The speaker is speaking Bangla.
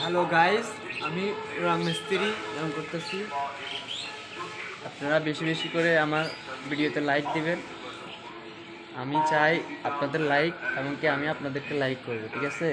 হ্যালো গাইস, আমি রং মিস্ত্রি রং করতেছি। আপনারা বেশি বেশি করে আমার ভিডিওতে লাইক দিবেন। আমি চাই আপনাদের লাইক, এমনকি আমি আপনাদেরকে লাইক করব, ঠিক আছে?